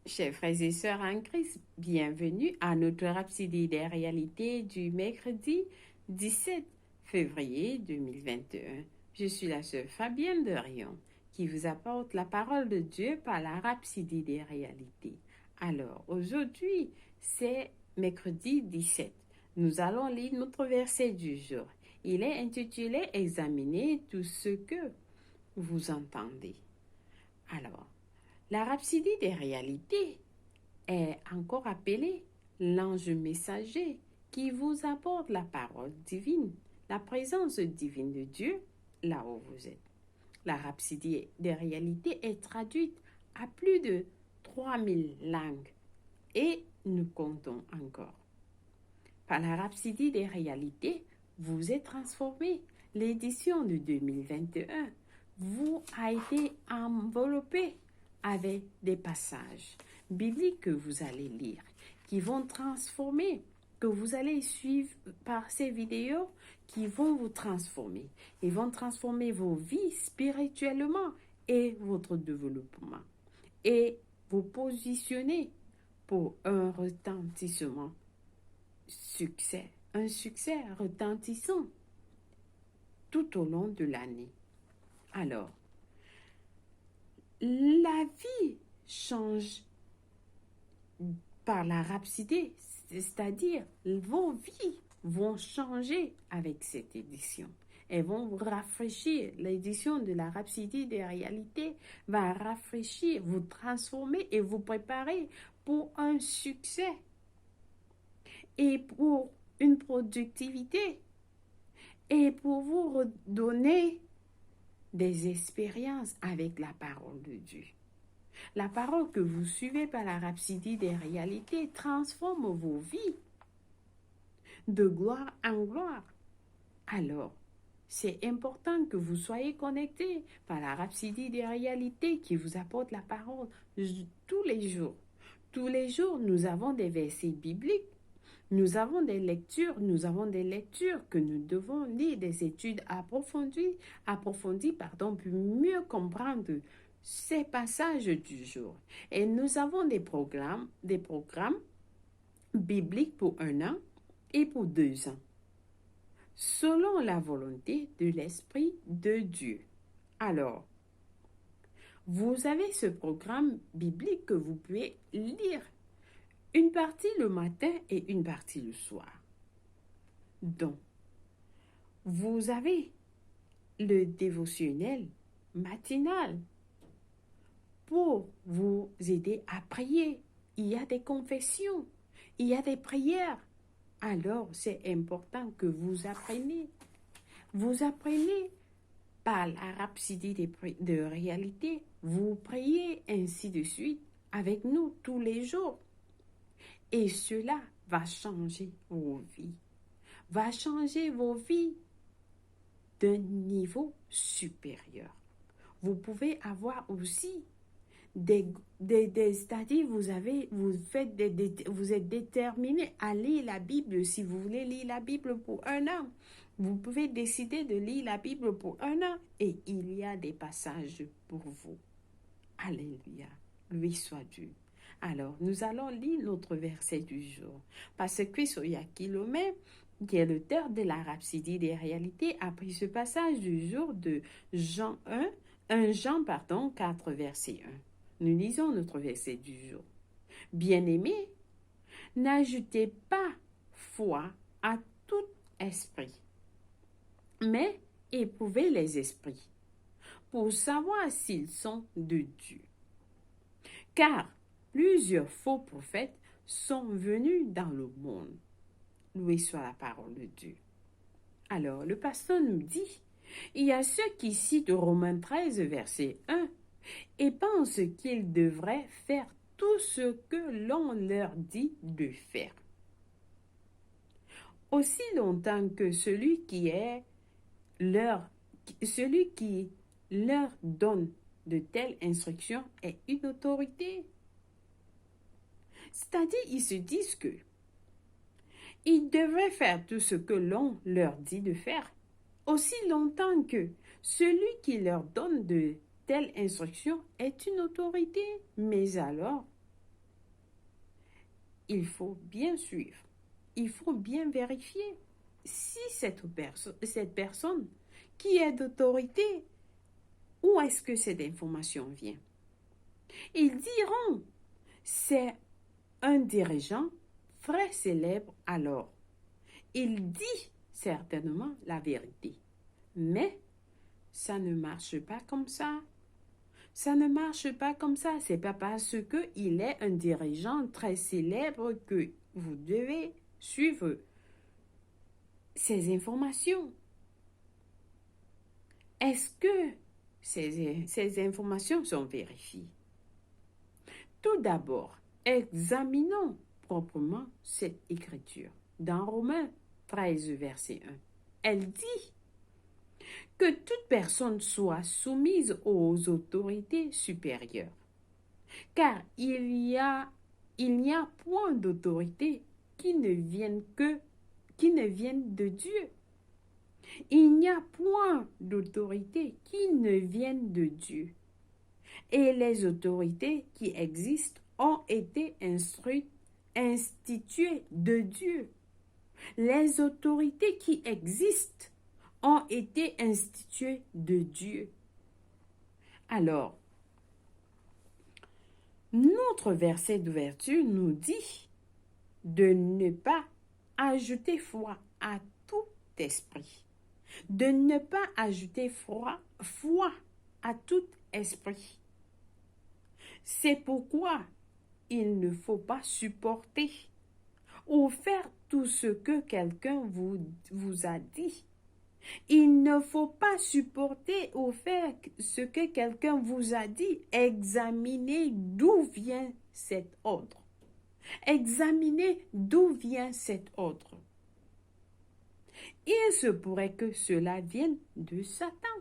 Chers frères et sœurs en Christ, bienvenue à notre Rhapsodie des réalités du mercredi 17 février 2021. Je suis la sœur Fabienne de Rion qui vous apporte la parole de Dieu par la Rhapsodie des réalités. Alors, aujourd'hui, c'est mercredi 17. Nous allons lire notre verset du jour. Il est intitulé Examiner tout ce que vous entendez. Alors, la rhapsodie des réalités est encore appelée l'ange messager qui vous apporte la parole divine, la présence divine de Dieu là où vous êtes. La rhapsodie des réalités est traduite à plus de 3000 langues et nous comptons encore. Par la rhapsodie des réalités, vous êtes transformé. L'édition de 2021 vous a été enveloppée avec des passages bibliques que vous allez lire, qui vont transformer, que vous allez suivre par ces vidéos, qui vont vous transformer. Ils vont transformer vos vies spirituellement et votre développement. Et vous positionner pour un retentissement, un succès retentissant tout au long de l'année. Alors, la vie change par la rhapsodie, c'est-à-dire vos vies vont changer avec cette édition. Elles vont vous rafraîchir. L'édition de la rhapsodie des réalités va rafraîchir, vous transformer et vous préparer pour un succès et pour une productivité et pour vous redonner des expériences avec la parole de Dieu. La parole que vous suivez par la rhapsodie des réalités transforme vos vies de gloire en gloire. Alors, c'est important que vous soyez connectés par la rhapsodie des réalités qui vous apporte la parole tous les jours. Tous les jours, nous avons des versets bibliques. Nous avons des lectures que nous devons lire, des études approfondies, pour mieux comprendre ces passages du jour. Et nous avons des programmes bibliques pour 1 an et pour 2 ans, selon la volonté de l'Esprit de Dieu. Alors, vous avez ce programme biblique que vous pouvez lire une partie le matin et une partie le soir. Donc, vous avez le dévotionnel matinal pour vous aider à prier. Il y a des confessions, il y a des prières. Alors, c'est important que vous appreniez. Vous apprenez par la rhapsodie de réalité. Vous priez ainsi de suite avec nous tous les jours. Et cela va changer vos vies, va changer vos vies d'un niveau supérieur. Vous pouvez avoir aussi c'est-à-dire vous êtes déterminé à lire la Bible. Si vous voulez lire la Bible pour 1 an, vous pouvez décider de lire la Bible pour 1 an et il y a des passages pour vous. Alléluia, loué soit Dieu. Alors, nous allons lire notre verset du jour. Parce que Soya Kilomé, qui est l'auteur de la Rhapsodie des réalités, a pris ce passage du jour de Jean 4, verset 1. Nous lisons notre verset du jour. Bien-aimés, n'ajoutez pas foi à tout esprit, mais éprouvez les esprits pour savoir s'ils sont de Dieu. Car plusieurs faux prophètes sont venus dans le monde. Loué soit la parole de Dieu. Alors, le pasteur nous dit, il y a ceux qui citent Romains 13, verset 1, et pensent qu'ils devraient faire tout ce que l'on leur dit de faire. Aussi longtemps que celui qui leur donne de telles instructions est une autorité. C'est-à-dire, ils se disent que ils devraient faire tout ce que l'on leur dit de faire, aussi longtemps que celui qui leur donne de telles instructions est une autorité. Mais alors, il faut bien suivre. Il faut bien vérifier si cette personne qui est d'autorité, où est-ce que cette information vient? Ils diront, c'est un dirigeant très célèbre alors. Il dit certainement la vérité. Mais ça ne marche pas comme ça. Ça ne marche pas comme ça. C'est pas parce qu'il est un dirigeant très célèbre que vous devez suivre ces informations. Est-ce que ces informations sont vérifiées? Tout d'abord, examinons proprement cette écriture. Dans Romains 13, verset 1, elle dit que toute personne soit soumise aux autorités supérieures, car il n'y a point d'autorité qui ne vienne de Dieu. Il n'y a point d'autorité qui ne vienne de Dieu. Et les autorités qui existent ont été instituées de Dieu. Les autorités qui existent ont été instituées de Dieu. Alors, notre verset d'ouverture nous dit de ne pas ajouter foi à tout esprit. De ne pas ajouter foi à tout esprit. C'est pourquoi il ne faut pas supporter ou faire tout ce que quelqu'un vous a dit. Il ne faut pas supporter ou faire ce que quelqu'un vous a dit. Examinez d'où vient cet ordre. Examinez d'où vient cet ordre. Il se pourrait que cela vienne de Satan.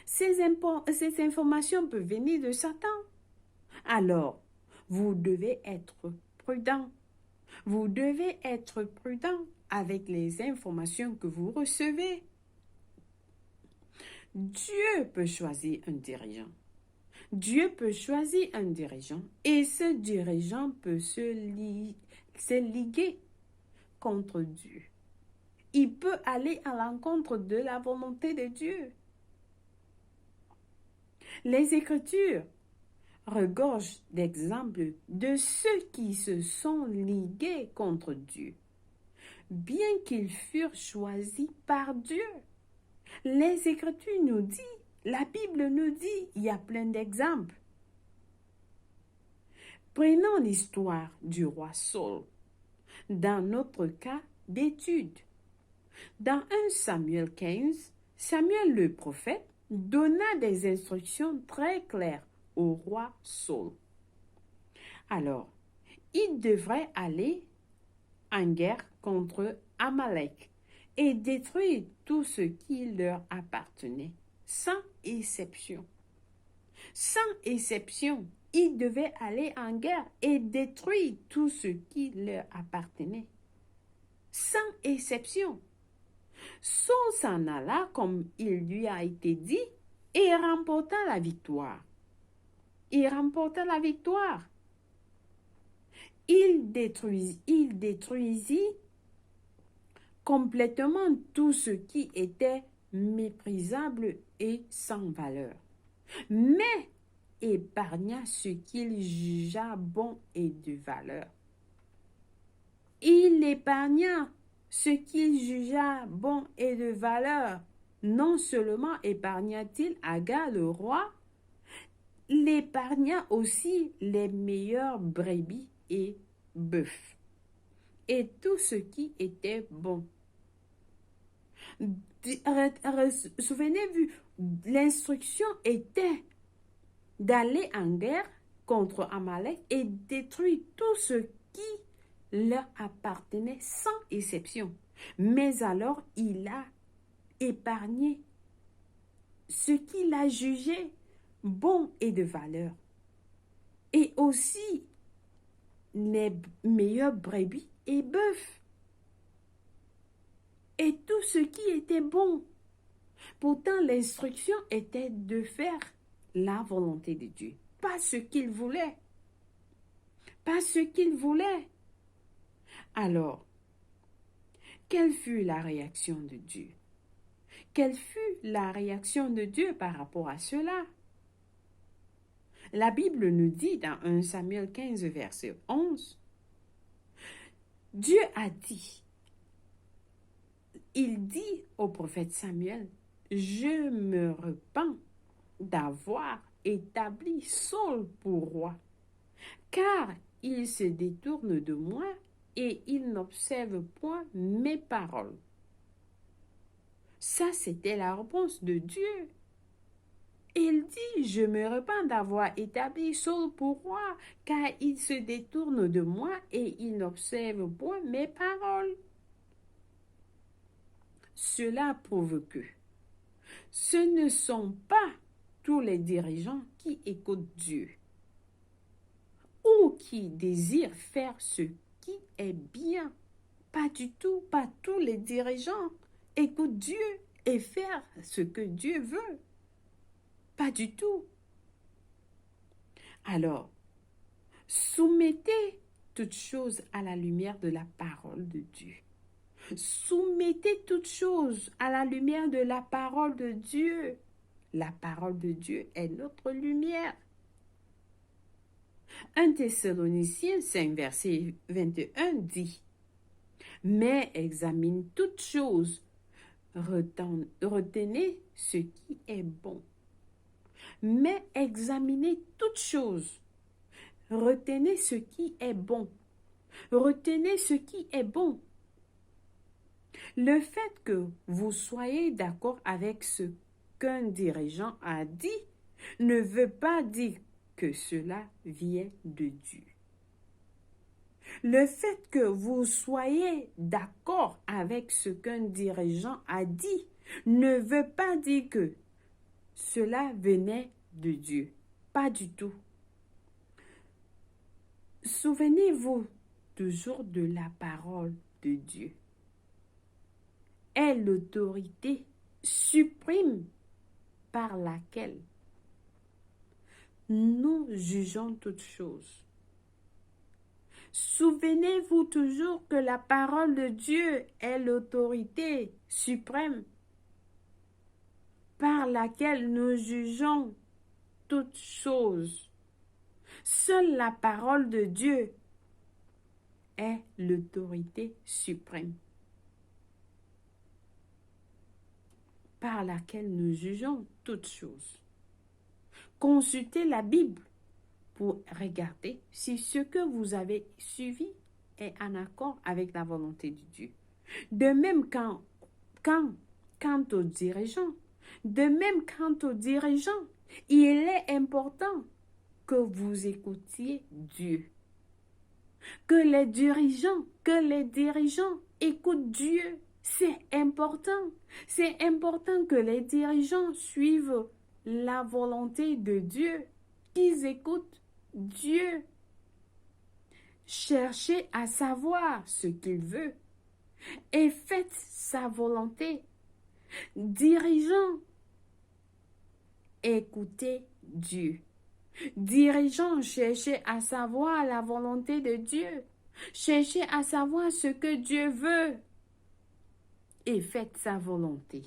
Ces informations peuvent venir de Satan. Alors, vous devez être prudent. Vous devez être prudent avec les informations que vous recevez. Dieu peut choisir un dirigeant. Dieu peut choisir un dirigeant et ce dirigeant peut se liguer contre Dieu. Il peut aller à l'encontre de la volonté de Dieu. Les Écritures regorgent d'exemples de ceux qui se sont ligués contre Dieu, bien qu'ils furent choisis par Dieu. Les Écritures nous disent, la Bible nous dit, il y a plein d'exemples. Prenons l'histoire du roi Saul, dans notre cas d'étude. Dans 1 Samuel 15, Samuel le prophète donna des instructions très claires au roi Saul. Alors, il devrait aller en guerre contre Amalek et détruire tout ce qui leur appartenait, sans exception. Sans exception, il devait aller en guerre et détruire tout ce qui leur appartenait. Sans exception. Saul s'en alla comme il lui a été dit et remporta la victoire. Il remporta la victoire. Il détruisit complètement tout ce qui était méprisable et sans valeur, mais épargna ce qu'il jugea bon et de valeur. Il épargna ce qu'il jugea bon et de valeur. Non seulement épargna-t-il Agag le roi, il épargna aussi les meilleures brebis et bœufs, et tout ce qui était bon. Souvenez-vous, l'instruction était d'aller en guerre contre Amalek et détruire tout ce qui leur appartenait sans exception. Mais alors, il a épargné ce qu'il a jugé bon et de valeur. Et aussi les meilleurs brebis et bœufs. Et tout ce qui était bon. Pourtant, l'instruction était de faire la volonté de Dieu. Pas ce qu'il voulait. Pas ce qu'il voulait. Alors, quelle fut la réaction de Dieu? Quelle fut la réaction de Dieu par rapport à cela? La Bible nous dit dans 1 Samuel 15, verset 11, Dieu a dit, il dit au prophète Samuel, je me repens d'avoir établi Saul pour roi, car il se détourne de moi et il n'observe point mes paroles. Ça, c'était la réponse de Dieu. Il dit, je me repens d'avoir établi Saul pour roi, car il se détourne de moi et il n'observe point mes paroles. Cela prouve que ce ne sont pas tous les dirigeants qui écoutent Dieu ou qui désirent faire ce qui est bien. Pas du tout, pas tous les dirigeants écoutent Dieu et faire ce que Dieu veut. Pas du tout. Alors, soumettez toutes choses à la lumière de la parole de Dieu. Soumettez toutes choses à la lumière de la parole de Dieu. La parole de Dieu est notre lumière. 1 Thessaloniciens 5, verset 21 dit, « Mais examine toutes choses, retenez ce qui est bon. » Mais examinez toutes choses. Retenez ce qui est bon. Retenez ce qui est bon. Le fait que vous soyez d'accord avec ce qu'un dirigeant a dit ne veut pas dire que cela vient de Dieu. Le fait que vous soyez d'accord avec ce qu'un dirigeant a dit ne veut pas dire que cela venait de Dieu. Pas du tout. Souvenez-vous toujours de la parole de Dieu. Est l'autorité suprême par laquelle nous jugeons toutes choses. Souvenez-vous toujours que la parole de Dieu est l'autorité suprême par laquelle nous jugeons toutes choses. Seule la parole de Dieu est l'autorité suprême par laquelle nous jugeons toutes choses. Consultez la Bible pour regarder si ce que vous avez suivi est en accord avec la volonté de Dieu. De même quant aux dirigeants, il est important que vous écoutiez Dieu. Que les dirigeants écoutent Dieu. C'est important. C'est important que les dirigeants suivent la volonté de Dieu, qu'ils écoutent Dieu. Cherchez à savoir ce qu'il veut et faites sa volonté. Dirigeants, écoutez Dieu. Dirigeants, cherchez à savoir la volonté de Dieu. Cherchez à savoir ce que Dieu veut et faites sa volonté.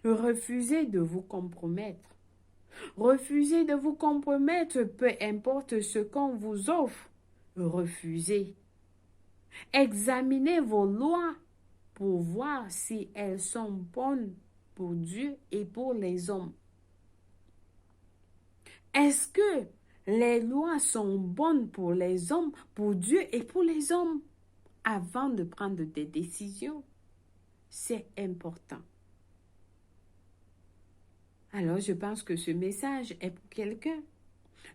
Refusez de vous compromettre. Refusez de vous compromettre, peu importe ce qu'on vous offre. Refusez. Examinez vos lois pour voir si elles sont bonnes pour Dieu et pour les hommes. Est-ce que les lois sont bonnes pour les hommes, pour Dieu et pour les hommes? Avant de prendre des décisions, c'est important. Alors, je pense que ce message est pour quelqu'un.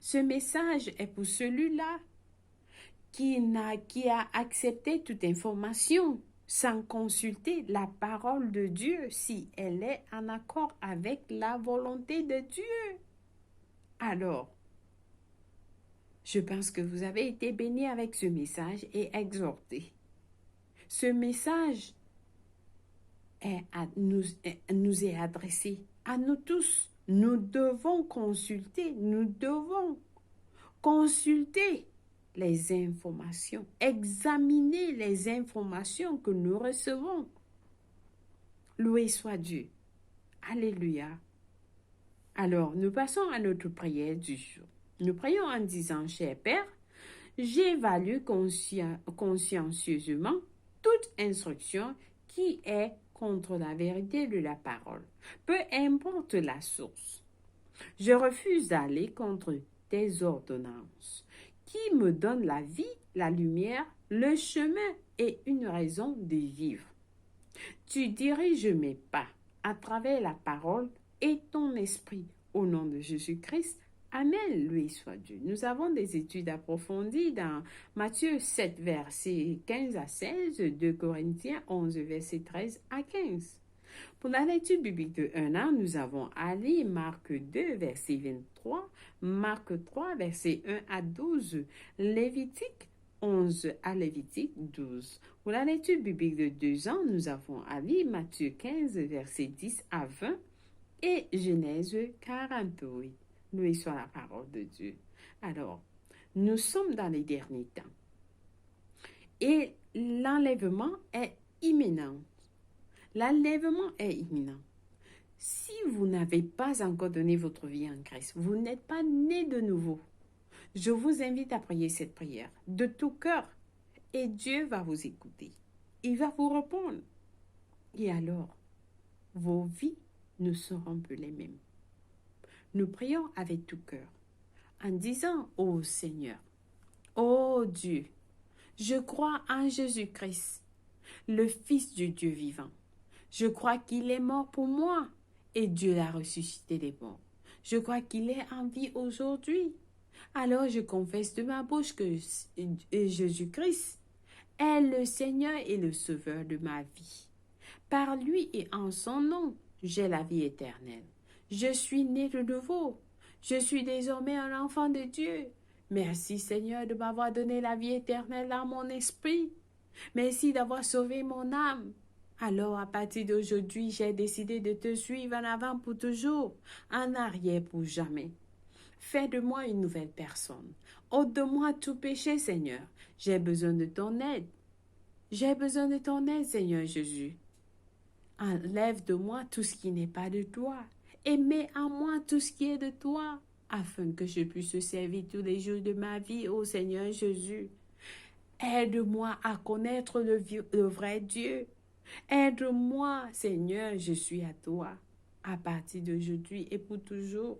Ce message est pour celui-là qui a accepté toute information sans consulter la parole de Dieu si elle est en accord avec la volonté de Dieu. Alors, je pense que vous avez été bénis avec ce message et exhortés. Ce message nous est adressé à nous tous. Nous devons consulter les informations, examiner les informations que nous recevons. Loué soit Dieu. Alléluia. Alors, nous passons à notre prière du jour. Nous prions en disant, cher Père, j'évalue consciencieusement toute instruction qui est contre la vérité de la parole, peu importe la source. Je refuse d'aller contre tes ordonnances qui me donnent la vie, la lumière, le chemin et une raison de vivre. Tu diriges mes pas à travers la parole et ton esprit. Au nom de Jésus-Christ, Amen, loué soit Dieu. Nous avons des études approfondies dans Matthieu 7, versets 15 à 16, 2 Corinthiens 11, versets 13 à 15. Pour la lecture biblique de 1 an, nous avons Ali, Marc 2, verset 23, Marc 3, verset 1 à 12, Lévitique 11 à Lévitique 12. Pour la lecture biblique de 2 ans, nous avons Ali, Matthieu 15, verset 10 à 20 et Genèse 48. Loué soit la parole de Dieu. Alors, nous sommes dans les derniers temps et l'enlèvement est imminent. L'enlèvement est imminent. Si vous n'avez pas encore donné votre vie en Christ, vous n'êtes pas né de nouveau. Je vous invite à prier cette prière de tout cœur et Dieu va vous écouter. Il va vous répondre. Et alors, vos vies ne seront plus les mêmes. Nous prions avec tout cœur en disant ô Seigneur, ô Dieu, je crois en Jésus-Christ, le Fils du Dieu vivant. Je crois qu'il est mort pour moi et Dieu l'a ressuscité des morts. Je crois qu'il est en vie aujourd'hui. Alors je confesse de ma bouche que Jésus-Christ est le Seigneur et le Sauveur de ma vie. Par lui et en son nom, j'ai la vie éternelle. Je suis né de nouveau. Je suis désormais un enfant de Dieu. Merci Seigneur de m'avoir donné la vie éternelle à mon esprit. Merci d'avoir sauvé mon âme. Alors, à partir d'aujourd'hui, j'ai décidé de te suivre en avant pour toujours, en arrière pour jamais. Fais de moi une nouvelle personne. Ôte de moi tout péché, Seigneur. J'ai besoin de ton aide. J'ai besoin de ton aide, Seigneur Jésus. Enlève de moi tout ce qui n'est pas de toi et mets en moi tout ce qui est de toi, afin que je puisse te servir tous les jours de ma vie, ô Seigneur Jésus. Aide-moi à connaître le vrai Dieu. Aide-moi, Seigneur, je suis à toi, à partir d'aujourd'hui et pour toujours.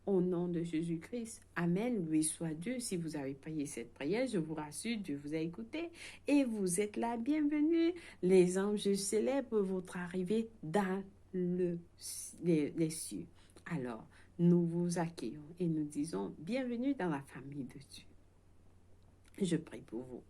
Au nom de Jésus-Christ. Amen. Loué soit Dieu. Si vous avez prié cette prière, je vous rassure, Dieu vous a écouté et vous êtes la bienvenue. Les anges célèbrent votre arrivée dans les cieux. Alors, nous vous accueillons et nous disons bienvenue dans la famille de Dieu. Je prie pour vous.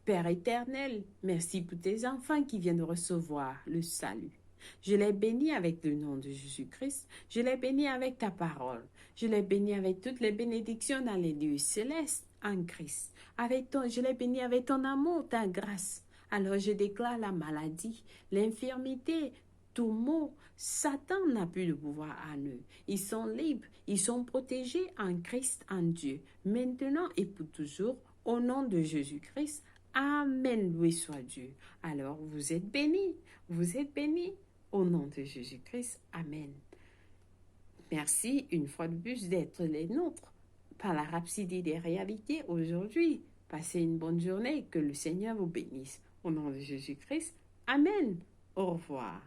Père éternel, merci pour tes enfants qui viennent recevoir le salut. Je les bénis avec le nom de Jésus-Christ. Je les bénis avec ta parole. Je les bénis avec toutes les bénédictions dans les lieux célestes en Christ. Je les bénis avec ton amour, ta grâce. Alors je déclare la maladie, l'infirmité, tout mot. Satan n'a plus de pouvoir en eux. Ils sont libres, ils sont protégés en Christ, en Dieu, maintenant et pour toujours, au nom de Jésus-Christ. Amen, loué soit Dieu. Alors vous êtes bénis, vous êtes bénis. Au nom de Jésus-Christ, Amen. Merci une fois de plus d'être les nôtres par la Rhapsodie des réalités aujourd'hui. Passez une bonne journée, que le Seigneur vous bénisse. Au nom de Jésus-Christ, Amen. Au revoir.